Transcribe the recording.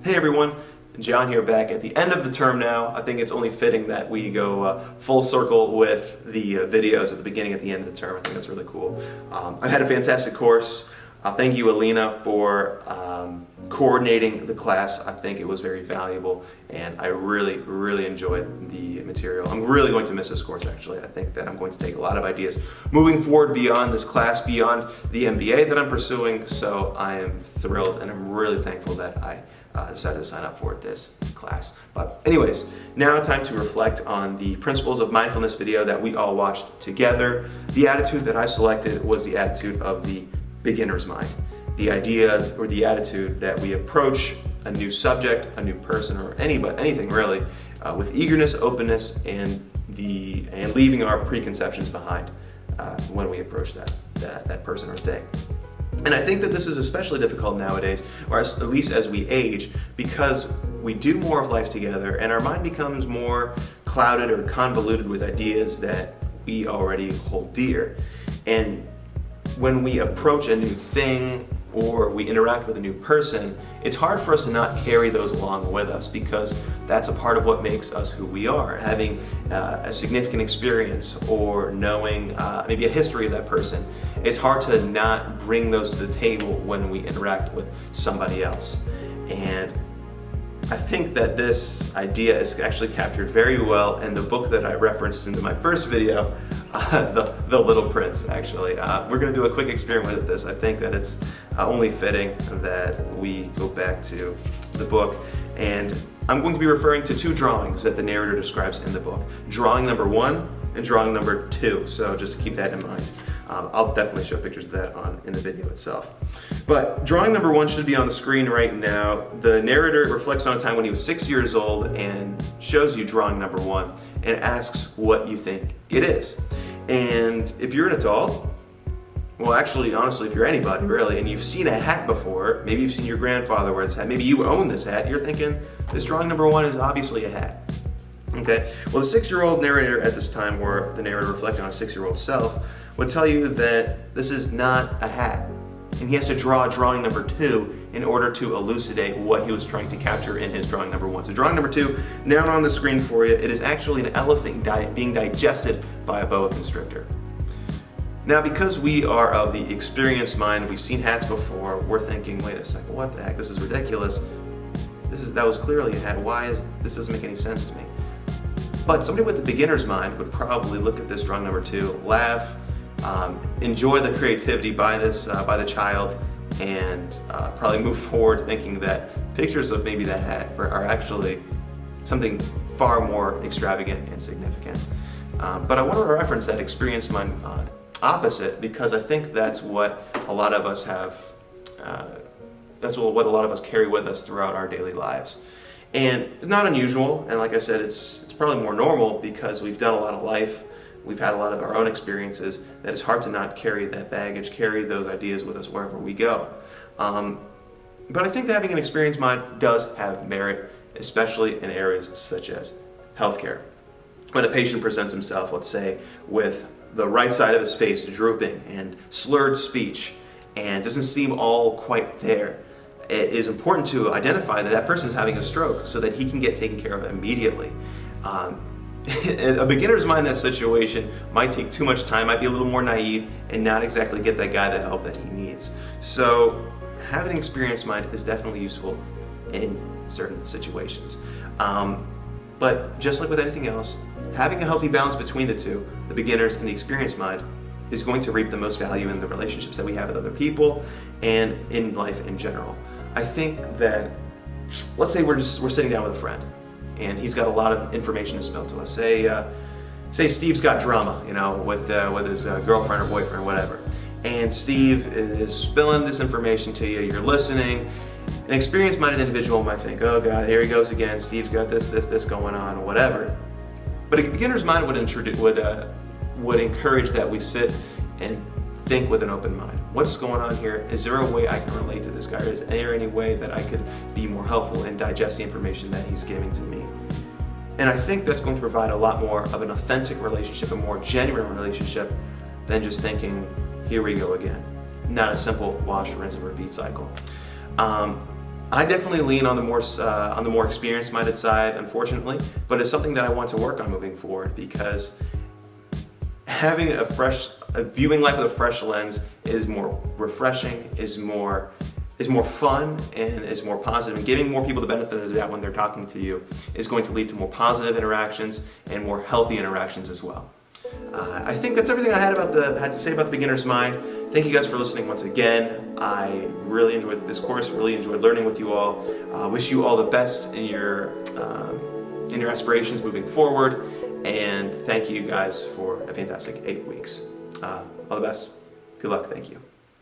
Hey everyone, John here, back at the end of the term now. I think it's only fitting that we go full circle with the videos at the beginning, at the end of the term. I think that's really cool. I had a fantastic course. Thank you, Alina, for coordinating the class. I think it was very valuable, and I really enjoyed the material. I'm really going to miss this course, actually. I think that I'm going to take a lot of ideas moving forward beyond this class, beyond the MBA that I'm pursuing, so I am thrilled, and I'm really thankful that I decided to sign up for this class. But anyways, now time to reflect on the principles of mindfulness video that we all watched together. The attitude that I selected was the attitude of the beginner's mind. The idea or the attitude that we approach a new subject, a new person, or anything really, with eagerness, openness, and leaving our preconceptions behind when we approach that person or thing. And I think that this is especially difficult nowadays, or at least as we age, because we do more of life together and our mind becomes more clouded or convoluted with ideas that we already hold dear. And when we approach a new thing or we interact with a new person, it's hard for us to not carry those along with us, because that's a part of what makes us who we are. Having a significant experience or knowing maybe a history of that person, it's hard to not bring those to the table when we interact with somebody else. And I think that this idea is actually captured very well in the book that I referenced in my first video, The Little Prince, actually. We're going to do a quick experiment with this. I think that it's only fitting that we go back to the book. And I'm going to be referring to two drawings that the narrator describes in the book. Drawing number 1 and drawing number 2. So just to keep that in mind. I'll definitely show pictures of that in the video itself. But drawing number 1 should be on the screen right now. The narrator reflects on a time when he was 6 years old and shows you drawing number 1 and asks what you think it is. And if you're an adult, well, actually, honestly, if you're anybody really, and you've seen a hat before, maybe you've seen your grandfather wear this hat, maybe you own this hat, you're thinking, this drawing number 1 is obviously a hat. Okay, well, the 6-year-old narrator at this time, or the narrator reflecting on a 6-year-old self, would tell you that this is not a hat. And he has to draw drawing number 2 in order to elucidate what he was trying to capture in his drawing number 1. So drawing number 2, now on the screen for you, it is actually an elephant being digested by a boa constrictor. Now, because we are of the experienced mind, we've seen hats before, we're thinking, wait a second, what the heck, this is ridiculous. That was clearly a hat. This doesn't make any sense to me. But somebody with the beginner's mind would probably look at this drawing number 2, laugh, enjoy the creativity by the child, and probably move forward thinking that pictures of maybe that hat are actually something far more extravagant and significant. But I want to reference that experienced mind opposite, because I think that's what a lot of us have. That's what a lot of us carry with us throughout our daily lives. And it's not unusual, and like I said, it's probably more normal because we've done a lot of life, we've had a lot of our own experiences, that it's hard to not carry that baggage, carry those ideas with us wherever we go. But I think that having an experienced mind does have merit, especially in areas such as healthcare. When a patient presents himself, let's say, with the right side of his face drooping and slurred speech and doesn't seem all quite there, it is important to identify that person is having a stroke so that he can get taken care of immediately. A beginner's mind in that situation might take too much time, might be a little more naive, and not exactly get that guy the help that he needs. So having an experienced mind is definitely useful in certain situations. But just like with anything else, having a healthy balance between the two, the beginner's and the experienced mind, is going to reap the most value in the relationships that we have with other people and in life in general. I think that, let's say we're sitting down with a friend and he's got a lot of information to spill to us. Say Steve's got drama, with his girlfriend or boyfriend or whatever. And Steve is spilling this information to you, you're listening. An experienced-minded individual might think, oh God, here he goes again, Steve's got this going on, or whatever. But a beginner's mind would encourage that we sit and think with an open mind. What's going on here? Is there a way I can relate to this guy? Or is there any way that I could be more helpful and digest the information that he's giving to me? And I think that's going to provide a lot more of an authentic relationship, a more genuine relationship, than just thinking, here we go again. Not a simple wash, rinse, and repeat cycle. I definitely lean on the more experience-minded side, unfortunately, but it's something that I want to work on moving forward, because having viewing life with a fresh lens is more refreshing, is more fun, and is more positive. And giving more people the benefit of the doubt when they're talking to you is going to lead to more positive interactions and more healthy interactions as well. I think that's everything I had to say about the beginner's mind. Thank you guys for listening once again. I really enjoyed this course, really enjoyed learning with you all. Wish you all the best in your aspirations moving forward, and thank you guys for a fantastic 8 weeks. All the best. Good luck. Thank you.